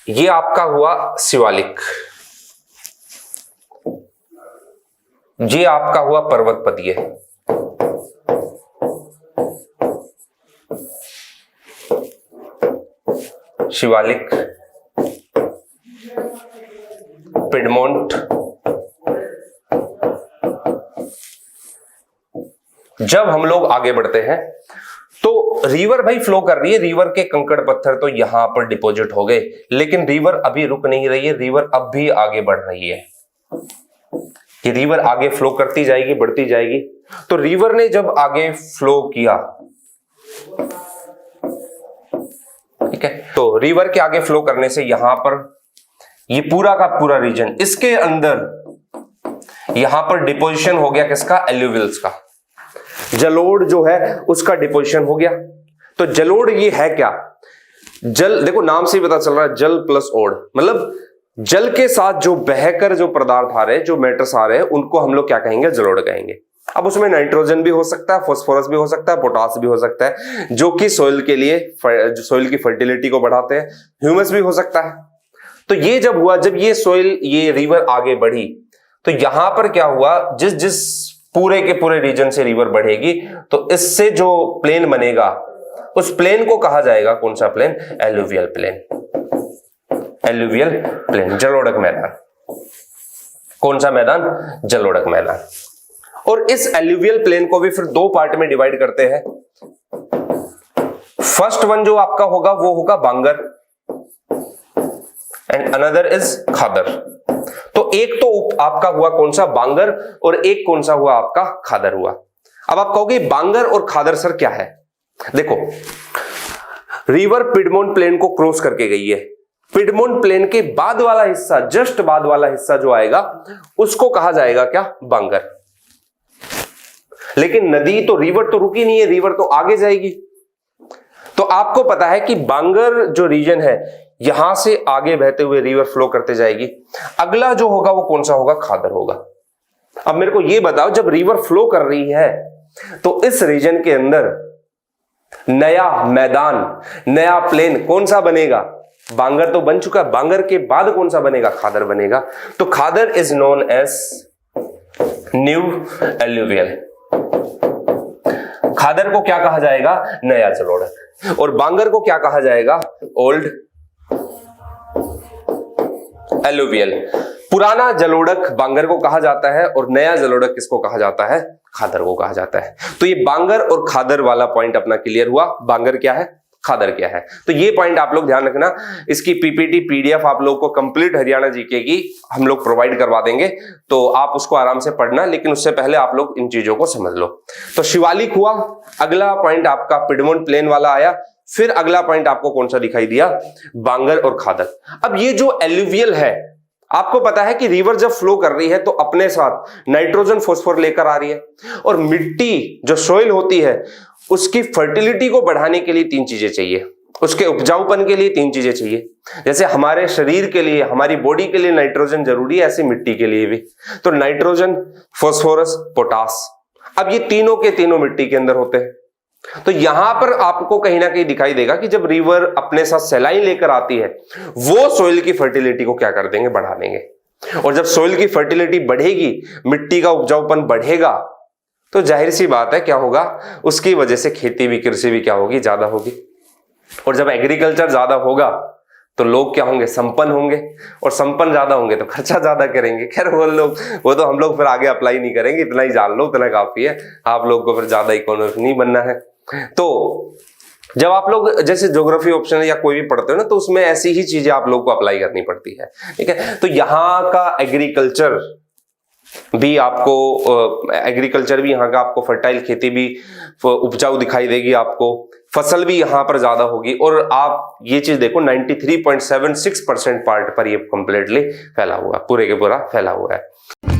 ये आपका हुआ शिवालिक, ये आपका हुआ पर्वतपदीय, शिवालिक, पिडमोंट, जब हम लोग आगे बढ़ते हैं तो रिवर भाई फ्लो कर रही है, रिवर के कंकड़ पत्थर तो यहां पर डिपॉजिट हो गए, लेकिन रिवर अभी रुक नहीं रही है, रिवर अब भी आगे बढ़ रही है। ये रिवर आगे फ्लो करती जाएगी, बढ़ती जाएगी। तो रिवर ने जब आगे फ्लो किया, ठीक है, तो रिवर के आगे फ्लो करने से यहां पर ये पूरा का पूरा रीजन, इसके अंदर यहां पर डिपोजिशन हो गया किसका, एल्यूवियल्स का। जलोढ़ जो है उसका डिपोजिशन हो गया। तो जलोढ़ ये है क्या, जल, देखो नाम से ही पता चल रहा है, जल प्लस ओढ़, मतलब जल के साथ जो बहकर जो पदार्थ आ रहे हैं, जो मैटर्स आ रहे हैं, उनको हम लोग क्या कहेंगे, जलोढ़ कहेंगे। अब उसमें नाइट्रोजन भी हो सकता है, फास्फोरस भी हो सकता है, पोटास भी हो सकता है, जो कि सोइल के लिए, सोइल की फर्टिलिटी को बढ़ाते हैं। ह्यूमस भी हो सकता है। तो ये जब हुआ, जब ये सोइल, ये रिवर आगे बढ़ी, तो यहां पर क्या हुआ, जिस जिस पूरे के पूरे रीजन से रिवर बढ़ेगी, तो इससे जो प्लेन बनेगा, उस प्लेन को कहा जाएगा, कौन सा plane, alluvial plane. Alluvial plane, जलोढ़क मैदान। कौन सा मैदान, जलोढ़क मैदान। और इस एलुवियल प्लेन को भी फिर दो पार्ट में डिवाइड करते हैं। फर्स्ट वन जो आपका होगा वो होगा बांगर, एंड अनदर इज खादर। तो एक तो आपका हुआ कौन सा, बांगर, और एक कौन सा हुआ आपका, खादर हुआ। अब आप कहोगे बांगर और खादर सर क्या है। देखो, रिवर पिडमोंट प्लेन को क्रॉस करके गई है। पिडमोंट प्लेन के बाद वाला हिस्सा, जस्ट बाद वाला हिस्सा जो आएगा, उसको कहा जाएगा क्या, बांगर। लेकिन नदी तो, रिवर तो रुकी नहीं है, रिवर तो आगे जाएगी। तो आपको पता है कि बांगर जो रीजन है, यहां से आगे बहते हुए रिवर फ्लो करते जाएगी। अगला जो होगा वो कौन सा होगा, खादर होगा। अब मेरे को ये बताओ, जब रिवर फ्लो कर रही है तो इस रीजन के अंदर नया मैदान, नया प्लेन कौन सा बनेगा, बांगर तो बन चुका, बांगर के बाद कौन सा बनेगा, खादर बनेगा। तो khadar is known as new alluvial. खादर को क्या कहा जाएगा, नया जलोढ़क। और बांगर को क्या कहा जाएगा, ओल्ड एलुवियल। पुराना जलोढ़क बांगर को कहा जाता है, और नया जलोढ़क किसको कहा जाता है, खादर को कहा जाता है। तो ये बांगर और खादर वाला पॉइंट अपना क्लियर हुआ। बांगर क्या है, खादर क्या है। तो ये पॉइंट आप लोग ध्यान रखना। इसकी पीपीटी पीडीएफ आप लोग को कंप्लीट हरियाणा जीके की हम लोग प्रोवाइड करवा देंगे, तो आप उसको आराम से पढ़ना, लेकिन उससे पहले आप लोग इन चीजों को समझ लो। तो शिवालिक हुआ, अगला पॉइंट आपका पिडमोंट प्लेन वाला आया, फिर अगला पॉइंट आपको कौन सा दिखाई दिया, बांगर और खादर। अब ये जो एल्यूवियल है, आपको पता है कि रिवर जब फ्लो कर रही है तो अपने साथ नाइट्रोजन फॉस्फोर लेकर आ रही है, और मिट्टी जो सोइल होती है उसकी फर्टिलिटी को बढ़ाने के लिए तीन चीजें चाहिए, उसके उपजाऊपन के लिए तीन चीजें चाहिए। जैसे हमारे शरीर के लिए, हमारी बॉडी के लिए नाइट्रोजन जरूरी है, ऐसे मिट्टी के लिए भी। तो नाइट्रोजन, फास्फोरस, पोटास, अब ये तीनों के तीनों मिट्टी के अंदर होते हैं। तो यहां पर आपको कहीं ना कहीं दिखाई देगा कि जब रिवर अपने साथ सैलाइन लेकर आती है, वो सोइल की फर्टिलिटी को क्या कर देंगे, बढ़ा देंगे। और जब सोइल की फर्टिलिटी बढ़ेगी, मिट्टी का उपजाऊपन बढ़ेगा, तो जाहिर सी बात है क्या होगा, उसकी वजह से खेती भी, कृषि भी क्या होगी, ज्यादा होगी। और जब एग्रीकल्चर ज्यादा होगा तो लोग क्या होंगे, संपन्न होंगे, और संपन्न ज्यादा होंगे तो खर्चा ज्यादा करेंगे। खैर वो तो हम लोग फिर आगे अप्लाई नहीं करेंगे, इतना ही जान लो, इतना काफी है। आप लोग को फिर ज्यादा इकोनॉमिक नहीं बनना है। तो जब आप लोग जैसे ज्योग्राफी ऑप्शन या कोई भी पढ़ते हो ना, तो उसमें ऐसी ही चीजें आप लोग को अप्लाई करनी पड़ती है, ठीक है। तो यहाँ का एग्रीकल्चर भी आपको, एग्रीकल्चर भी यहाँ का आपको, फर्टाइल खेती भी उपजाऊ दिखाई देगी, आपको फसल भी यहाँ पर ज्यादा होगी। और आप ये चीज देखो, 93.76% पार्ट पर ये कंप्लीटली फैला हुआ, पूरे के पूरा फैला हुआ है।